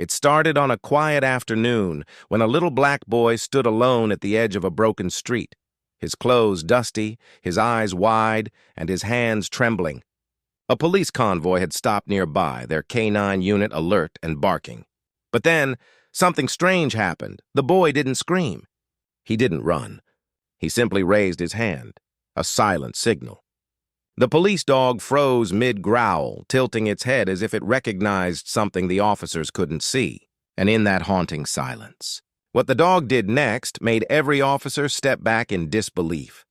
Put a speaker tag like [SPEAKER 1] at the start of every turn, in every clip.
[SPEAKER 1] It started on a quiet afternoon when a little black boy stood alone at the edge of a broken street, his clothes dusty, his eyes wide, and his hands trembling. A police convoy had stopped nearby, their canine unit alert and barking. But then, something strange happened. The boy didn't scream. He didn't run. He simply raised his hand, a silent signal. The police dog froze mid-growl, tilting its head as if it recognized something the officers couldn't see. And in that haunting silence, what the dog did next made every officer step back in disbelief.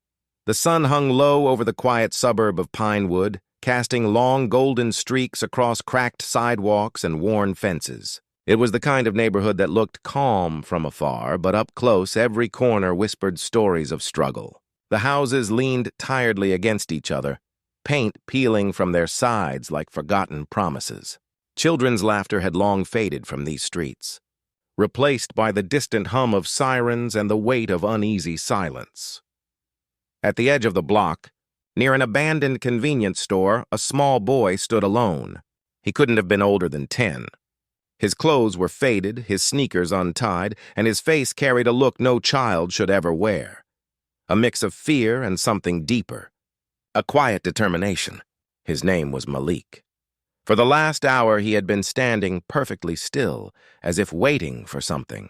[SPEAKER 1] The sun hung low over the quiet suburb of Pinewood, casting long golden streaks across cracked sidewalks and worn fences. It was the kind of neighborhood that looked calm from afar, but up close every corner whispered stories of struggle. The houses leaned tiredly against each other, paint peeling from their sides like forgotten promises. Children's laughter had long faded from these streets, replaced by the distant hum of sirens and the weight of uneasy silence. At the edge of the block, near an abandoned convenience store, a small boy stood alone. He couldn't have been older than 10. His clothes were faded, his sneakers untied, and his face carried a look no child should ever wear. A mix of fear and something deeper. A quiet determination. His name was Malik. For the last hour he had been standing perfectly still, as if waiting for something.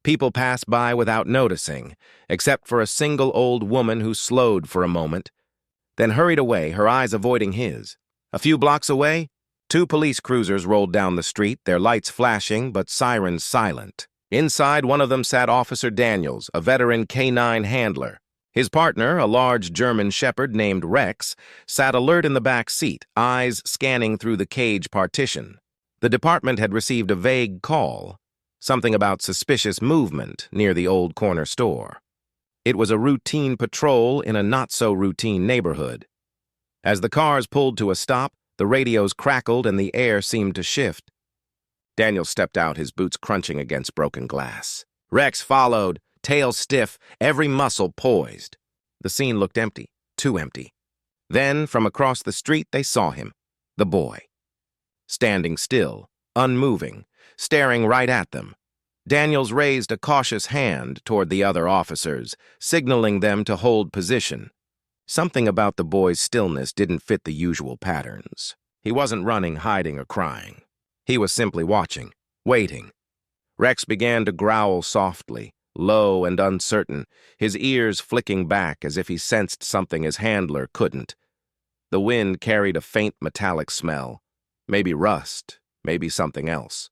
[SPEAKER 1] People passed by without noticing, except for a single old woman who slowed for a moment, then hurried away, her eyes avoiding his. A few blocks away, 2 police cruisers rolled down the street, their lights flashing but sirens silent. Inside, one of them sat Officer Daniels, a veteran canine handler. His partner, a large German shepherd named Rex, sat alert in the back seat, eyes scanning through the cage partition. The department had received a vague call, something about suspicious movement near the old corner store. It was a routine patrol in a not-so-routine neighborhood. As the cars pulled to a stop, the radios crackled and the air seemed to shift. Daniel stepped out, his boots crunching against broken glass. Rex followed, tail stiff, every muscle poised. The scene looked empty, too empty. Then, from across the street, they saw him, the boy. Standing still, unmoving, staring right at them. Daniels raised a cautious hand toward the other officers, signaling them to hold position. Something about the boy's stillness didn't fit the usual patterns. He wasn't running, hiding, or crying. He was simply watching, waiting. Rex began to growl softly, low and uncertain, his ears flicking back as if he sensed something his handler couldn't. The wind carried a faint metallic smell, maybe rust, maybe something else.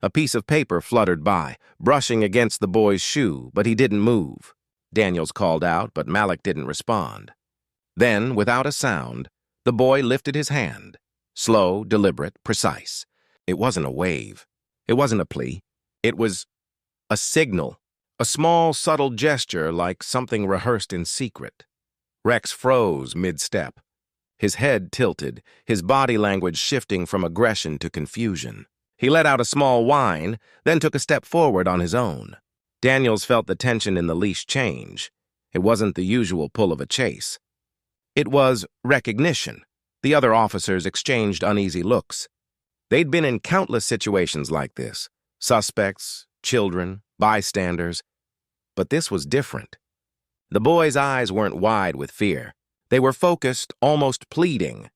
[SPEAKER 1] A piece of paper fluttered by, brushing against the boy's shoe, but he didn't move. Daniels called out, but Malik didn't respond. Then, without a sound, the boy lifted his hand. Slow, deliberate, precise. It wasn't a wave. It wasn't a plea. It was a signal. A small, subtle gesture like something rehearsed in secret. Rex froze mid-step. His head tilted, his body language shifting from aggression to confusion. He let out a small whine, then took a step forward on his own. Daniels felt the tension in the leash change. It wasn't the usual pull of a chase. It was recognition. The other officers exchanged uneasy looks. They'd been in countless situations like this. Suspects, children, bystanders. But this was different. The boy's eyes weren't wide with fear. They were focused, almost pleading,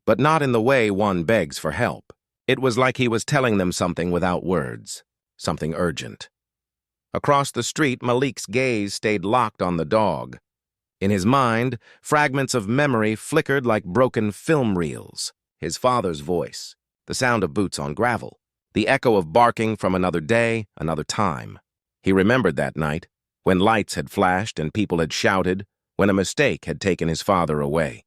[SPEAKER 1] but not in the way one begs for help. It was like he was telling them something without words, something urgent. Across the street, Malik's gaze stayed locked on the dog. In his mind, fragments of memory flickered like broken film reels. His father's voice, the sound of boots on gravel, the echo of barking from another day, another time. He remembered that night, when lights had flashed and people had shouted, when a mistake had taken his father away.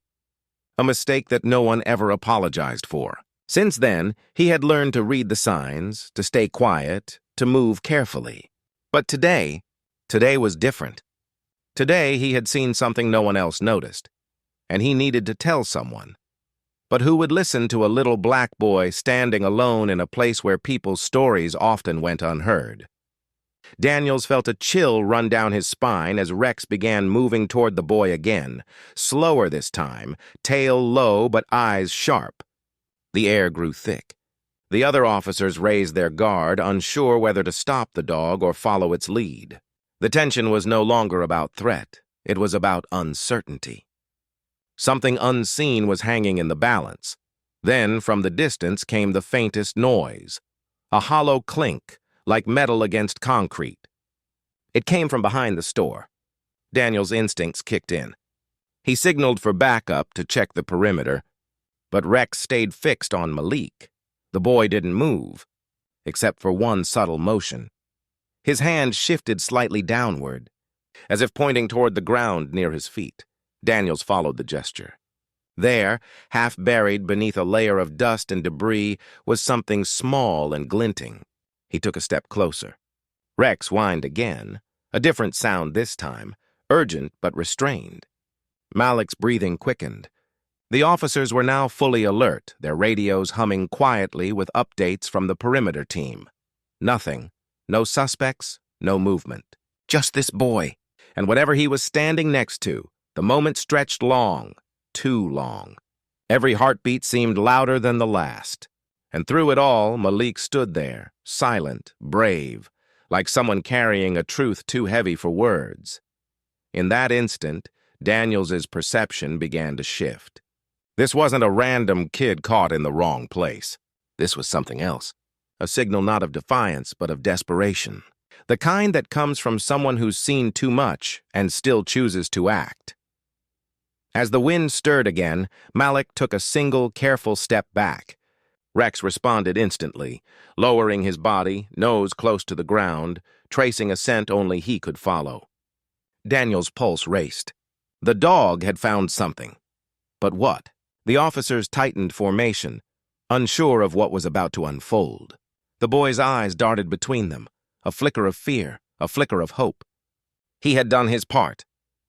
[SPEAKER 1] A mistake that no one ever apologized for. Since then, he had learned to read the signs, to stay quiet, to move carefully. But today was different. Today, he had seen something no one else noticed, and he needed to tell someone. But who would listen to a little black boy standing alone in a place where people's stories often went unheard? Daniels felt a chill run down his spine as Rex began moving toward the boy again, slower this time, tail low but eyes sharp. The air grew thick. The other officers raised their guard, unsure whether to stop the dog or follow its lead. The tension was no longer about threat. It was about uncertainty. Something unseen was hanging in the balance. Then, from the distance, came the faintest noise, a hollow clink, like metal against concrete. It came from behind the store. Daniel's instincts kicked in. He signaled for backup to check the perimeter, but Rex stayed fixed on Malik. The boy didn't move, except for one subtle motion. His hand shifted slightly downward, as if pointing toward the ground near his feet. Daniels followed the gesture. There, half buried beneath a layer of dust and debris, was something small and glinting. He took a step closer. Rex whined again, a different sound this time, urgent but restrained. Malik's breathing quickened. The officers were now fully alert, their radios humming quietly with updates from the perimeter team. Nothing. No suspects, no movement. Just this boy, and whatever he was standing next to. The moment stretched long, too long. Every heartbeat seemed louder than the last. And through it all, Malik stood there, silent, brave, like someone carrying a truth too heavy for words. In that instant, Daniels's perception began to shift. This wasn't a random kid caught in the wrong place. This was something else. A signal not of defiance, but of desperation. The kind that comes from someone who's seen too much and still chooses to act. As the wind stirred again, Malik took a single, careful step back. Rex responded instantly, lowering his body, nose close to the ground, tracing a scent only he could follow. Daniel's pulse raced. The dog had found something. But what? The officers tightened formation, unsure of what was about to unfold. The boy's eyes darted between them, a flicker of fear, a flicker of hope. He had done his part.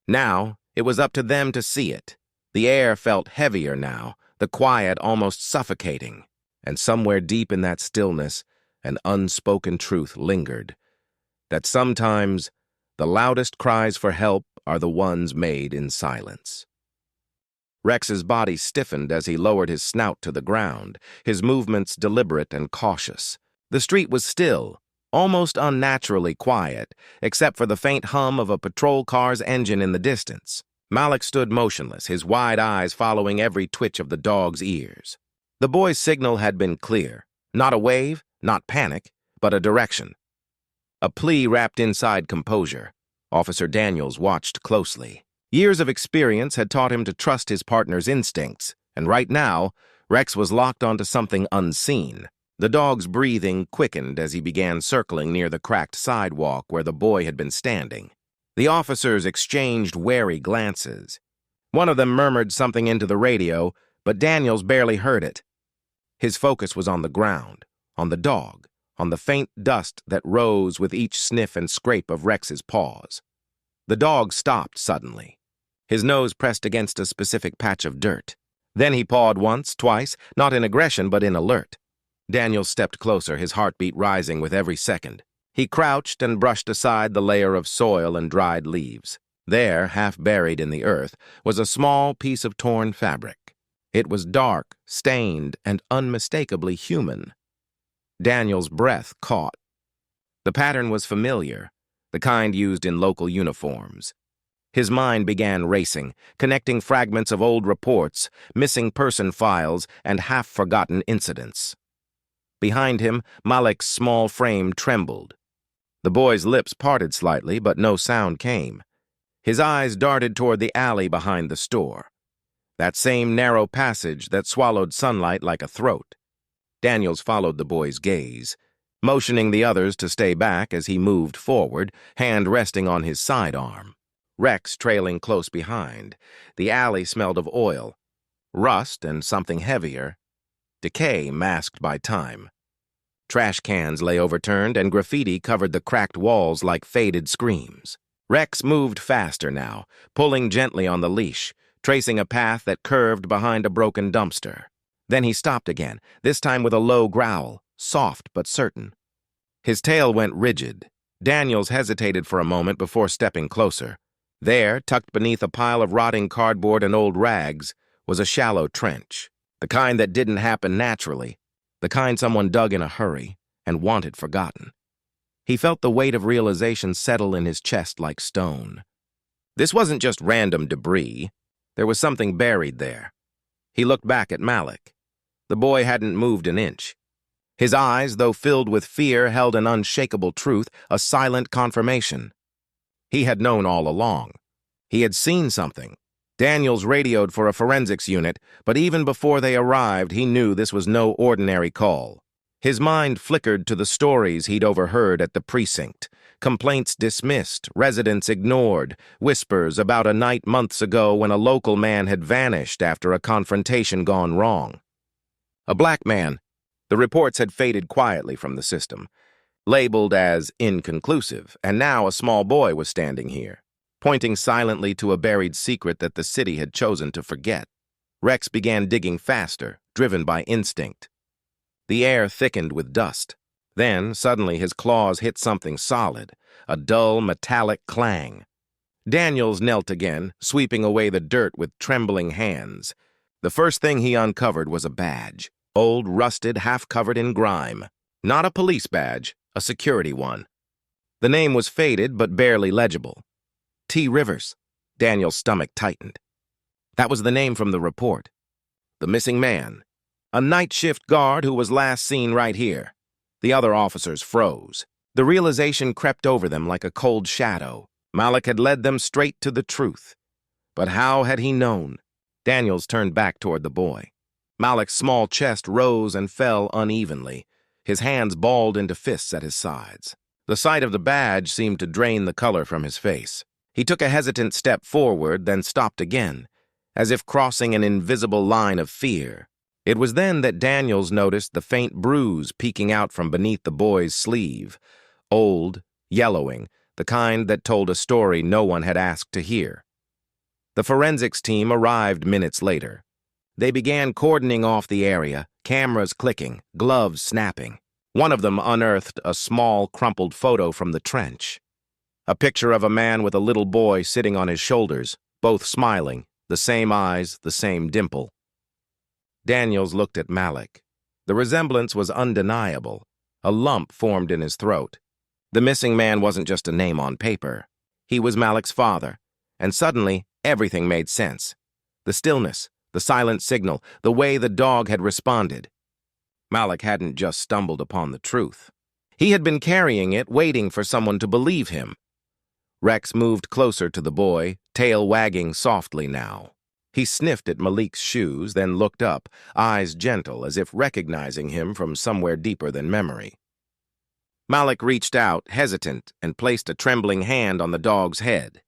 [SPEAKER 1] Now, it was up to them to see it. The air felt heavier now, the quiet almost suffocating. And somewhere deep in that stillness, an unspoken truth lingered. That sometimes, the loudest cries for help are the ones made in silence. Rex's body stiffened as he lowered his snout to the ground, his movements deliberate and cautious. The street was still, almost unnaturally quiet, except for the faint hum of a patrol car's engine in the distance. Malik stood motionless, his wide eyes following every twitch of the dog's ears. The boy's signal had been clear. Not a wave, not panic, but a direction. A plea wrapped inside composure. Officer Daniels watched closely. Years of experience had taught him to trust his partner's instincts, and right now, Rex was locked onto something unseen. The dog's breathing quickened as he began circling near the cracked sidewalk where the boy had been standing. The officers exchanged wary glances. One of them murmured something into the radio, but Daniels barely heard it. His focus was on the ground, on the dog, on the faint dust that rose with each sniff and scrape of Rex's paws. The dog stopped suddenly. His nose pressed against a specific patch of dirt. Then he pawed once, twice, not in aggression but in alert. Daniel stepped closer, his heartbeat rising with every second. He crouched and brushed aside the layer of soil and dried leaves. There, half buried in the earth, was a small piece of torn fabric. It was dark, stained, and unmistakably human. Daniel's breath caught. The pattern was familiar, the kind used in local uniforms. His mind began racing, connecting fragments of old reports, missing person files, and half-forgotten incidents. Behind him, Malik's small frame trembled. The boy's lips parted slightly, but no sound came. His eyes darted toward the alley behind the store. That same narrow passage that swallowed sunlight like a throat. Daniels followed the boy's gaze, motioning the others to stay back as he moved forward, hand resting on his sidearm. Rex trailing close behind. The alley smelled of oil, rust and something heavier, decay masked by time. Trash cans lay overturned and graffiti covered the cracked walls like faded screams. Rex moved faster now, pulling gently on the leash, tracing a path that curved behind a broken dumpster. Then he stopped again, this time with a low growl, soft but certain. His tail went rigid. Daniels hesitated for a moment before stepping closer. There, tucked beneath a pile of rotting cardboard and old rags, was a shallow trench, the kind that didn't happen naturally, the kind someone dug in a hurry and wanted forgotten. He felt the weight of realization settle in his chest like stone. This wasn't just random debris. There was something buried there. He looked back at Malik. The boy hadn't moved an inch. His eyes, though filled with fear, held an unshakable truth, a silent confirmation. He had known all along. He had seen something. Daniels radioed for a forensics unit, but even before they arrived, he knew this was no ordinary call. His mind flickered to the stories he'd overheard at the precinct. Complaints dismissed, residents ignored, whispers about a night months ago when a local man had vanished after a confrontation gone wrong. A black man. The reports had faded quietly from the system, labeled as inconclusive, and now a small boy was standing here, pointing silently to a buried secret that the city had chosen to forget. Rex began digging faster, driven by instinct. The air thickened with dust. Then, suddenly, his claws hit something solid, a dull, metallic clang. Daniels knelt again, sweeping away the dirt with trembling hands. The first thing he uncovered was a badge, old, rusted, half-covered in grime. Not a police badge, a security one. The name was faded but barely legible. T. Rivers. Daniel's stomach tightened. That was the name from the report. The missing man. A night shift guard who was last seen right here. The other officers froze. The realization crept over them like a cold shadow. Malik had led them straight to the truth. But how had he known? Daniels turned back toward the boy. Malik's small chest rose and fell unevenly. His hands balled into fists at his sides. The sight of the badge seemed to drain the color from his face. He took a hesitant step forward, then stopped again, as if crossing an invisible line of fear. It was then that Daniels noticed the faint bruise peeking out from beneath the boy's sleeve. Old, yellowing, the kind that told a story no one had asked to hear. The forensics team arrived minutes later. They began cordoning off the area, cameras clicking, gloves snapping. One of them unearthed a small, crumpled photo from the trench. A picture of a man with a little boy sitting on his shoulders, both smiling, the same eyes, the same dimple. Daniels looked at Malik. The resemblance was undeniable. A lump formed in his throat. The missing man wasn't just a name on paper. He was Malik's father, and suddenly everything made sense. The stillness, the silent signal, the way the dog had responded. Malik hadn't just stumbled upon the truth. He had been carrying it, waiting for someone to believe him. Rex moved closer to the boy, tail wagging softly now. He sniffed at Malik's shoes, then looked up, eyes gentle, as if recognizing him from somewhere deeper than memory. Malik reached out, hesitant, and placed a trembling hand on the dog's head.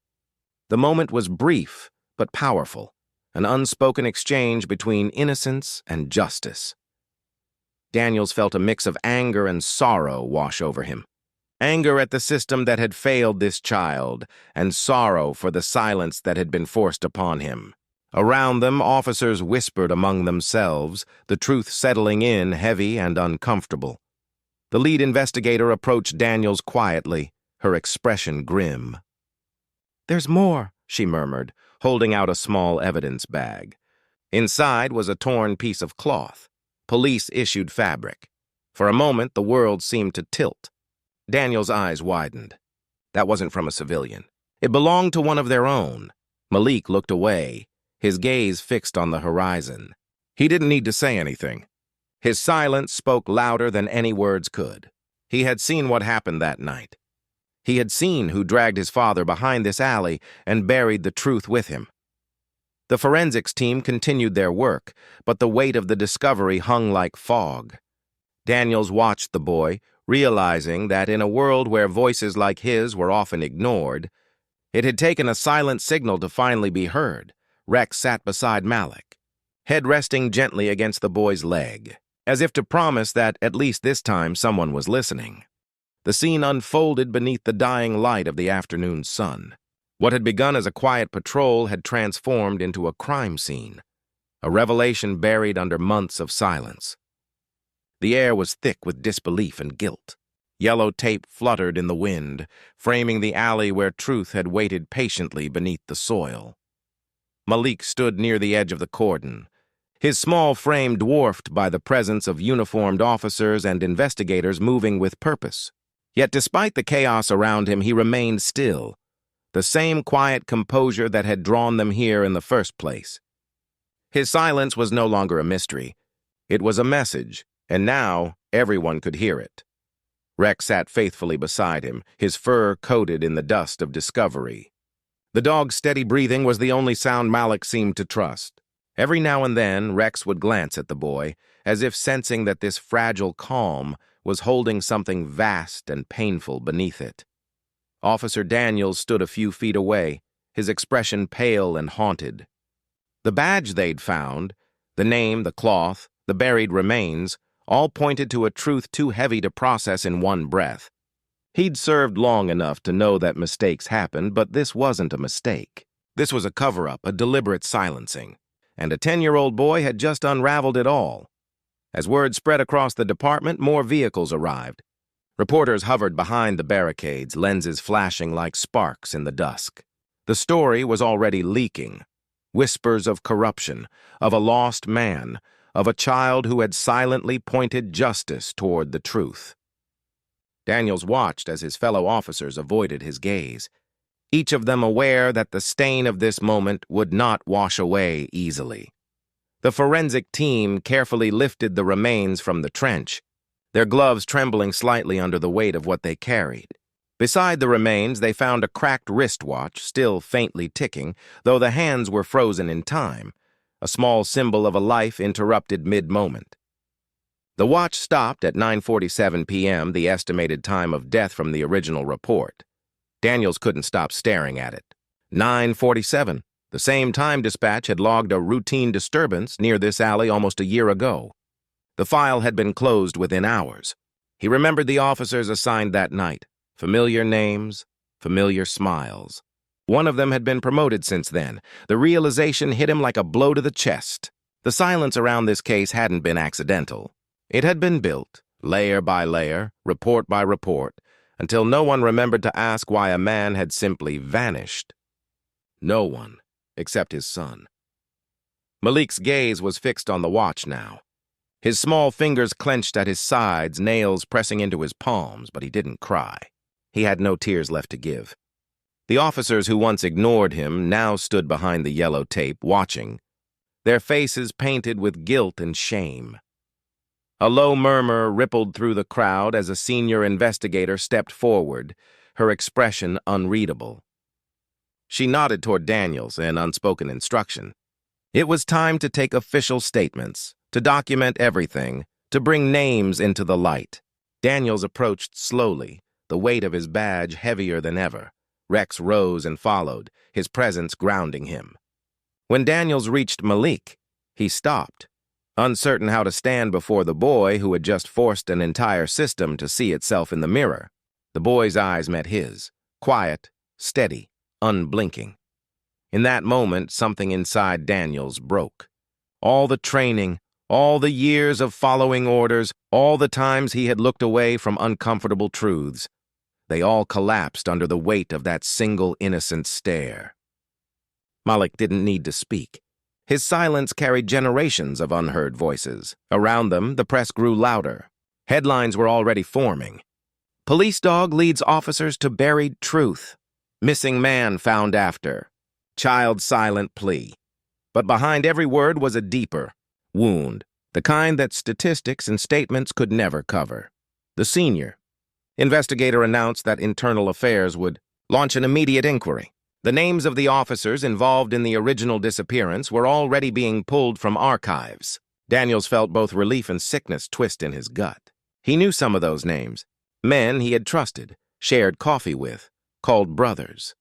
[SPEAKER 1] The moment was brief, but powerful, an unspoken exchange between innocence and justice. Daniels felt a mix of anger and sorrow wash over him. Anger at the system that had failed this child, and sorrow for the silence that had been forced upon him. Around them, officers whispered among themselves, the truth settling in heavy and uncomfortable. The lead investigator approached Daniels quietly, her expression grim. "There's more," she murmured, holding out a small evidence bag. Inside was a torn piece of cloth, police-issued fabric. For a moment, the world seemed to tilt. Daniel's eyes widened. That wasn't from a civilian. It belonged to one of their own. Malik looked away, his gaze fixed on the horizon. He didn't need to say anything. His silence spoke louder than any words could. He had seen what happened that night. He had seen who dragged his father behind this alley and buried the truth with him. The forensics team continued their work, but the weight of the discovery hung like fog. Daniels watched the boy, realizing that in a world where voices like his were often ignored, it had taken a silent signal to finally be heard. Rex sat beside Malik, head resting gently against the boy's leg, as if to promise that at least this time someone was listening. The scene unfolded beneath the dying light of the afternoon sun. What had begun as a quiet patrol had transformed into a crime scene, a revelation buried under months of silence. The air was thick with disbelief and guilt. Yellow tape fluttered in the wind, framing the alley where truth had waited patiently beneath the soil. Malik stood near the edge of the cordon, his small frame dwarfed by the presence of uniformed officers and investigators moving with purpose. Yet despite the chaos around him, he remained still, the same quiet composure that had drawn them here in the first place. His silence was no longer a mystery. It was a message, and now everyone could hear it. Rex sat faithfully beside him, his fur coated in the dust of discovery. The dog's steady breathing was the only sound Malik seemed to trust. Every now and then, Rex would glance at the boy, as if sensing that this fragile calm was holding something vast and painful beneath it. Officer Daniels stood a few feet away, his expression pale and haunted. The badge they'd found, the name, the cloth, the buried remains, all pointed to a truth too heavy to process in one breath. He'd served long enough to know that mistakes happened, but this wasn't a mistake. This was a cover-up, a deliberate silencing. And a 10-year-old boy had just unraveled it all. As word spread across the department, more vehicles arrived. Reporters hovered behind the barricades, lenses flashing like sparks in the dusk. The story was already leaking. Whispers of corruption, of a lost man, of a child who had silently pointed justice toward the truth. Daniels watched as his fellow officers avoided his gaze, each of them aware that the stain of this moment would not wash away easily. The forensic team carefully lifted the remains from the trench, their gloves trembling slightly under the weight of what they carried. Beside the remains, they found a cracked wristwatch, still faintly ticking, though the hands were frozen in time, a small symbol of a life interrupted mid-moment. The watch stopped at 9:47 p.m., the estimated time of death from the original report. Daniels couldn't stop staring at it. 9:47. The same time dispatch had logged a routine disturbance near this alley almost a year ago. The file had been closed within hours. He remembered the officers assigned that night. Familiar names, familiar smiles. One of them had been promoted since then. The realization hit him like a blow to the chest. The silence around this case hadn't been accidental. It had been built, layer by layer, report by report, until no one remembered to ask why a man had simply vanished. No one, except his son. Malik's gaze was fixed on the watch now. His small fingers clenched at his sides, nails pressing into his palms, but he didn't cry. He had no tears left to give. The officers who once ignored him now stood behind the yellow tape, watching, their faces painted with guilt and shame. A low murmur rippled through the crowd as a senior investigator stepped forward, her expression unreadable. She nodded toward Daniels in unspoken instruction. It was time to take official statements, to document everything, to bring names into the light. Daniels approached slowly, the weight of his badge heavier than ever. Rex rose and followed, his presence grounding him. When Daniels reached Malik, he stopped, uncertain how to stand before the boy who had just forced an entire system to see itself in the mirror. The boy's eyes met his, quiet, steady, unblinking. In that moment, something inside Daniels broke. All the training, all the years of following orders, all the times he had looked away from uncomfortable truths, they all collapsed under the weight of that single innocent stare. Malik didn't need to speak. His silence carried generations of unheard voices. Around them, the press grew louder. Headlines were already forming. Police dog leads officers to buried truth. Missing man found after. Child silent plea. But behind every word was a deeper wound, the kind that statistics and statements could never cover. The senior investigator announced that Internal Affairs would launch an immediate inquiry. The names of the officers involved in the original disappearance were already being pulled from archives. Daniels felt both relief and sickness twist in his gut. He knew some of those names. Men he had trusted, shared coffee with, called brothers.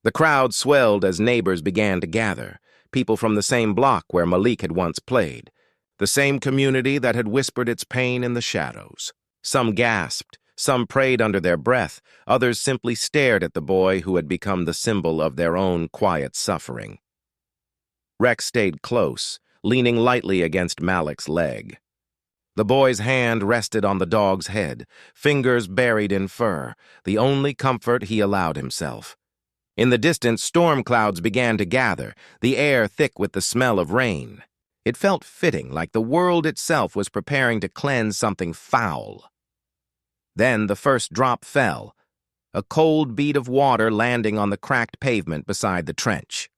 [SPEAKER 1] The crowd swelled as neighbors began to gather, people from the same block where Malik had once played, the same community that had whispered its pain in the shadows. Some gasped, some prayed under their breath, others simply stared at the boy who had become the symbol of their own quiet suffering. Rex stayed close, leaning lightly against Malik's leg. The boy's hand rested on the dog's head, fingers buried in fur, the only comfort he allowed himself. In the distance, storm clouds began to gather, the air thick with the smell of rain. It felt fitting, like the world itself was preparing to cleanse something foul. Then the first drop fell, a cold bead of water landing on the cracked pavement beside the trench.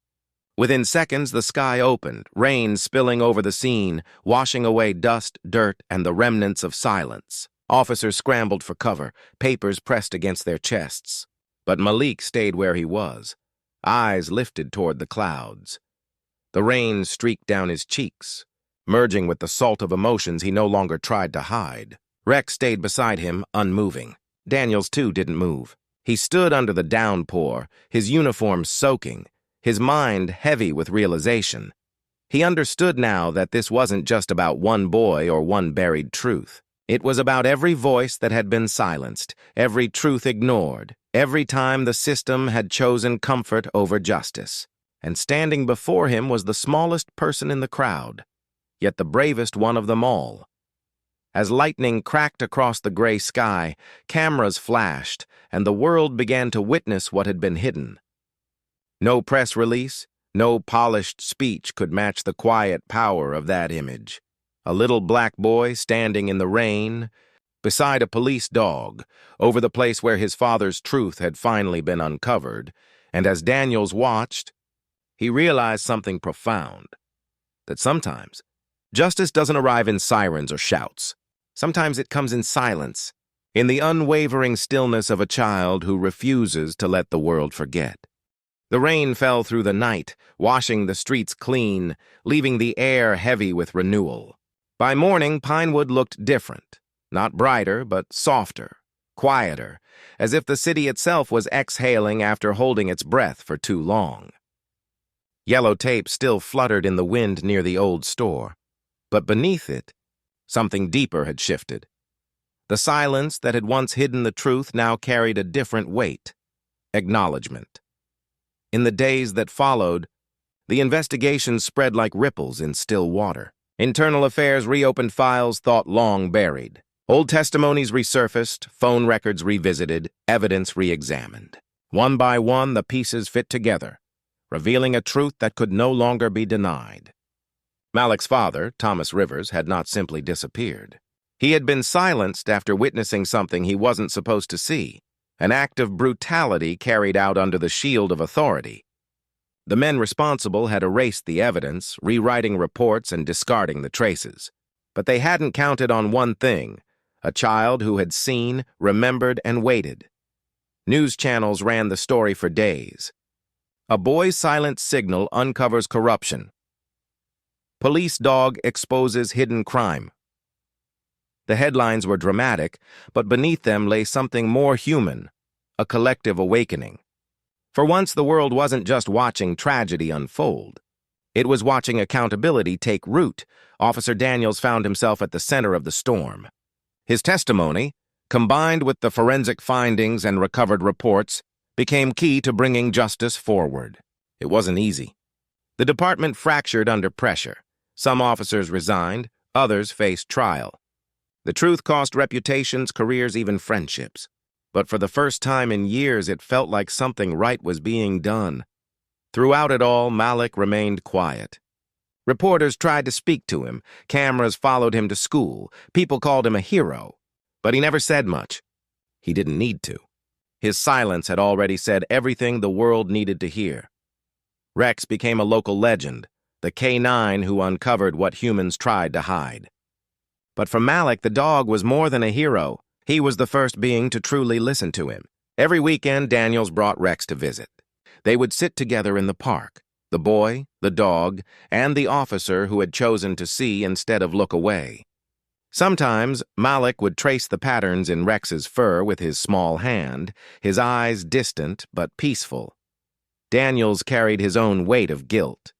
[SPEAKER 1] Within seconds, the sky opened, rain spilling over the scene, washing away dust, dirt, and the remnants of silence. Officers scrambled for cover, papers pressed against their chests. But Malik stayed where he was, eyes lifted toward the clouds. The rain streaked down his cheeks, merging with the salt of emotions he no longer tried to hide. Rex stayed beside him, unmoving. Daniels, too, didn't move. He stood under the downpour, his uniform soaking, his mind heavy with realization. He understood now that this wasn't just about one boy or one buried truth. It was about every voice that had been silenced, every truth ignored, every time the system had chosen comfort over justice. And standing before him was the smallest person in the crowd, yet the bravest one of them all. As lightning cracked across the gray sky, cameras flashed, and the world began to witness what had been hidden. No press release, no polished speech could match the quiet power of that image. A little black boy standing in the rain, beside a police dog, over the place where his father's truth had finally been uncovered, and as Daniels watched, he realized something profound, that sometimes justice doesn't arrive in sirens or shouts. Sometimes it comes in silence, in the unwavering stillness of a child who refuses to let the world forget. The rain fell through the night, washing the streets clean, leaving the air heavy with renewal. By morning, Pinewood looked different, not brighter, but softer, quieter, as if the city itself was exhaling after holding its breath for too long. Yellow tape still fluttered in the wind near the old store, but beneath it, something deeper had shifted. The silence that had once hidden the truth now carried a different weight: acknowledgement. In the days that followed, the investigation spread like ripples in still water. Internal Affairs reopened files thought long buried. Old testimonies resurfaced, phone records revisited, evidence re-examined. One by one, the pieces fit together, revealing a truth that could no longer be denied. Malik's father, Thomas Rivers, had not simply disappeared. He had been silenced after witnessing something he wasn't supposed to see, an act of brutality carried out under the shield of authority. The men responsible had erased the evidence, rewriting reports and discarding the traces. But they hadn't counted on one thing: a child who had seen, remembered, and waited. News channels ran the story for days. A boy's silent signal uncovers corruption. Police dog exposes hidden crime. The headlines were dramatic, but beneath them lay something more human: a collective awakening. For once, the world wasn't just watching tragedy unfold. It was watching accountability take root. Officer Daniels found himself at the center of the storm. His testimony, combined with the forensic findings and recovered reports, became key to bringing justice forward. It wasn't easy. The department fractured under pressure. Some officers resigned, others faced trial. The truth cost reputations, careers, even friendships. But for the first time in years, it felt like something right was being done. Throughout it all, Malik remained quiet. Reporters tried to speak to him. Cameras followed him to school. People called him a hero. But he never said much. He didn't need to. His silence had already said everything the world needed to hear. Rex became a local legend, the K9 who uncovered what humans tried to hide. But for Malik, the dog was more than a hero. He was the first being to truly listen to him. Every weekend, Daniels brought Rex to visit. They would sit together in the park, the boy, the dog, and the officer who had chosen to see instead of look away. Sometimes, Malik would trace the patterns in Rex's fur with his small hand, his eyes distant but peaceful. Daniels carried his own weight of guilt.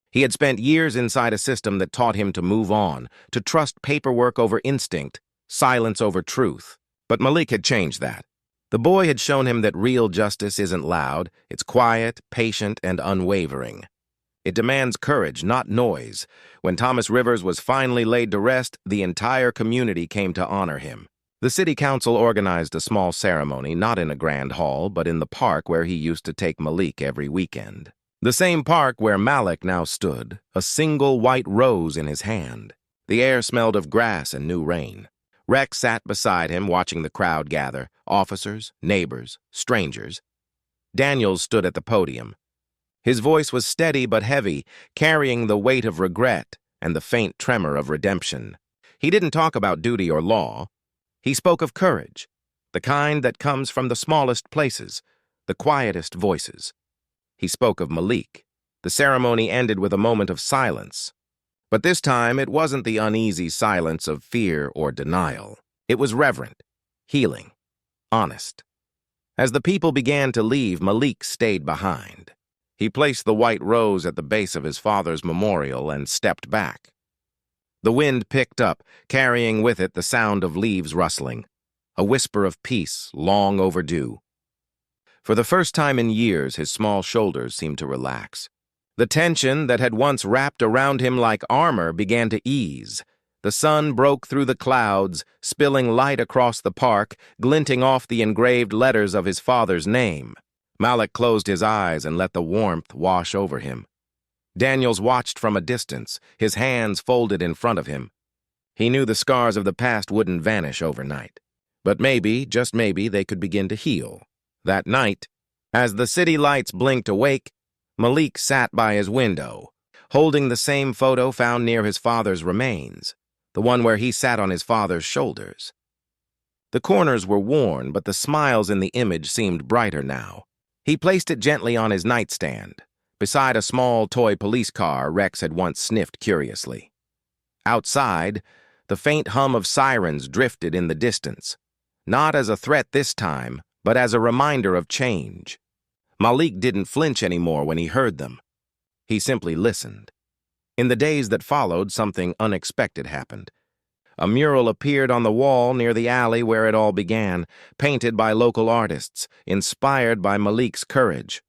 [SPEAKER 1] He had spent years inside a system that taught him to move on, to trust paperwork over instinct, silence over truth. But Malik had changed that. The boy had shown him that real justice isn't loud, it's quiet, patient, and unwavering. It demands courage, not noise. When Thomas Rivers was finally laid to rest, the entire community came to honor him. The city council organized a small ceremony, not in a grand hall, but in the park where he used to take Malik every weekend. The same park where Malik now stood, a single white rose in his hand. The air smelled of grass and new rain. Rex sat beside him, watching the crowd gather, officers, neighbors, strangers. Daniels stood at the podium. His voice was steady but heavy, carrying the weight of regret and the faint tremor of redemption. He didn't talk about duty or law. He spoke of courage, the kind that comes from the smallest places, the quietest voices. He spoke of Malik. The ceremony ended with a moment of silence. But this time, it wasn't the uneasy silence of fear or denial. It was reverent, healing, honest. As the people began to leave, Malik stayed behind. He placed the white rose at the base of his father's memorial and stepped back. The wind picked up, carrying with it the sound of leaves rustling, a whisper of peace long overdue. For the first time in years, his small shoulders seemed to relax. The tension that had once wrapped around him like armor began to ease. The sun broke through the clouds, spilling light across the park, glinting off the engraved letters of his father's name. Malik closed his eyes and let the warmth wash over him. Daniels watched from a distance, his hands folded in front of him. He knew the scars of the past wouldn't vanish overnight. But maybe, just maybe, they could begin to heal. That night, as the city lights blinked awake, Malik sat by his window, holding the same photo found near his father's remains, the one where he sat on his father's shoulders. The corners were worn, but the smiles in the image seemed brighter now. He placed it gently on his nightstand, beside a small toy police car Rex had once sniffed curiously. Outside, the faint hum of sirens drifted in the distance, not as a threat this time, but as a reminder of change. Malik didn't flinch anymore when he heard them. He simply listened. In the days that followed, something unexpected happened. A mural appeared on the wall near the alley where it all began, painted by local artists, inspired by Malik's courage.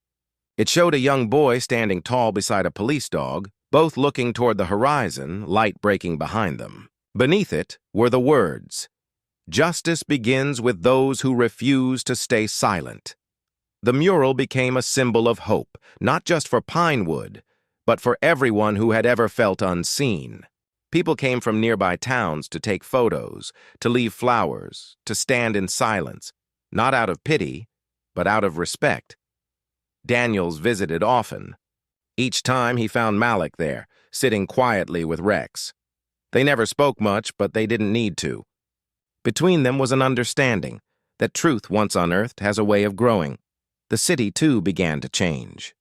[SPEAKER 1] It showed a young boy standing tall beside a police dog, both looking toward the horizon, light breaking behind them. Beneath it were the words, "Justice begins with those who refuse to stay silent." The mural became a symbol of hope, not just for Pinewood, but for everyone who had ever felt unseen. People came from nearby towns to take photos, to leave flowers, to stand in silence, not out of pity, but out of respect. Daniels visited often. Each time he found Malik there, sitting quietly with Rex. They never spoke much, but they didn't need to. Between them was an understanding that truth once unearthed has a way of growing. The city, too, began to change.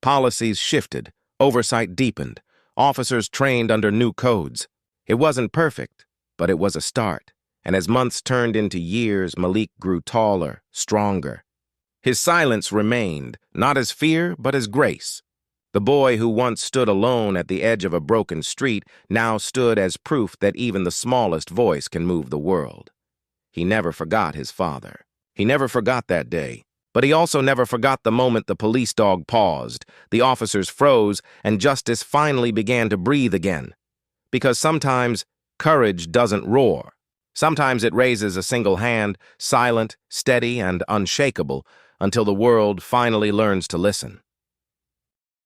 [SPEAKER 1] Policies shifted, oversight deepened, officers trained under new codes. It wasn't perfect, but it was a start. And as months turned into years, Malik grew taller, stronger. His silence remained, not as fear, but as grace. The boy who once stood alone at the edge of a broken street now stood as proof that even the smallest voice can move the world. He never forgot his father. He never forgot that day. But he also never forgot the moment the police dog paused, the officers froze, and justice finally began to breathe again. Because sometimes courage doesn't roar. Sometimes it raises a single hand, silent, steady, and unshakable, until the world finally learns to listen.